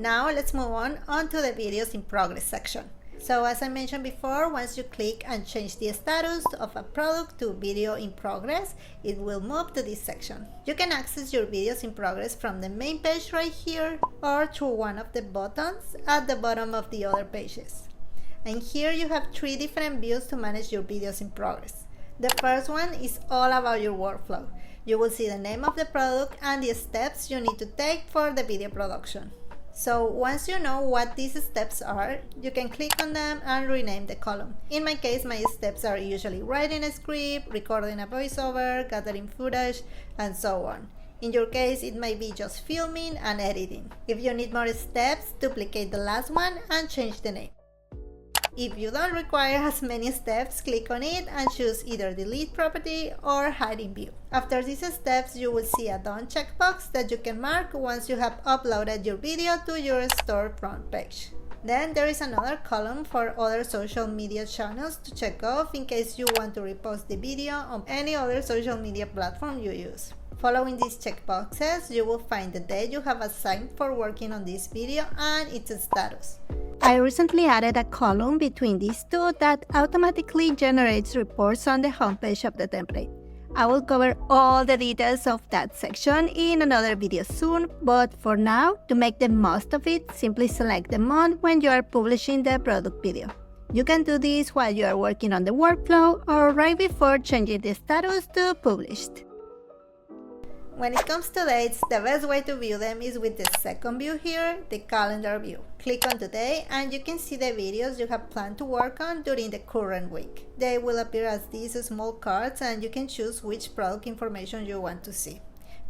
Now let's move on to the videos in progress section. So as I mentioned before, once you click and change the status of a product to video in progress, it will move to this section. You can access your videos in progress from the main page right here or through one of the buttons at the bottom of the other pages. And here you have 3 different views to manage your videos in progress. The first one is all about your workflow. You will see the name of the product and the steps you need to take for the video production. So once you know what these steps are, you can click on them and rename the column. In my case, my steps are usually writing a script, recording a voiceover, gathering footage, and so on. In your case, it might be just filming and editing. If you need more steps, duplicate the last one and change the name. If you don't require as many steps, click on it and choose either delete property or hide in view. After these steps, you will see a done checkbox that you can mark once you have uploaded your video to your storefront page. Then there is another column for other social media channels to check off in case you want to repost the video on any other social media platform you use. Following these checkboxes, you will find the day you have assigned for working on this video and its status. I recently added a column between these two that automatically generates reports on the homepage of the template. I will cover all the details of that section in another video soon, but for now, to make the most of it, simply select the month when you are publishing the product video. You can do this while you are working on the workflow or right before changing the status to published. When it comes to dates, the best way to view them is with the second view here, the calendar view. Click on today and you can see the videos you have planned to work on during the current week. They will appear as these small cards and you can choose which product information you want to see.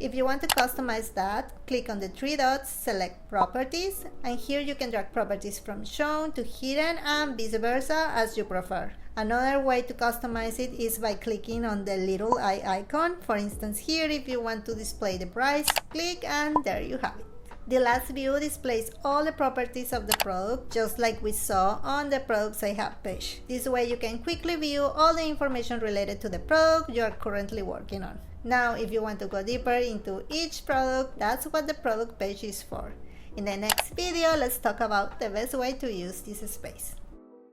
If you want to customize that, click on the 3 dots, select properties, and here you can drag properties from shown to hidden and vice versa as you prefer. Another way to customize it is by clicking on the little eye icon. For instance, here if you want to display the price, click and there you have it. The last view displays all the properties of the product, just like we saw on the Products I Have page. This way you can quickly view all the information related to the product you are currently working on. Now, if you want to go deeper into each product, that's what the product page is for. In the next video, let's talk about the best way to use this space.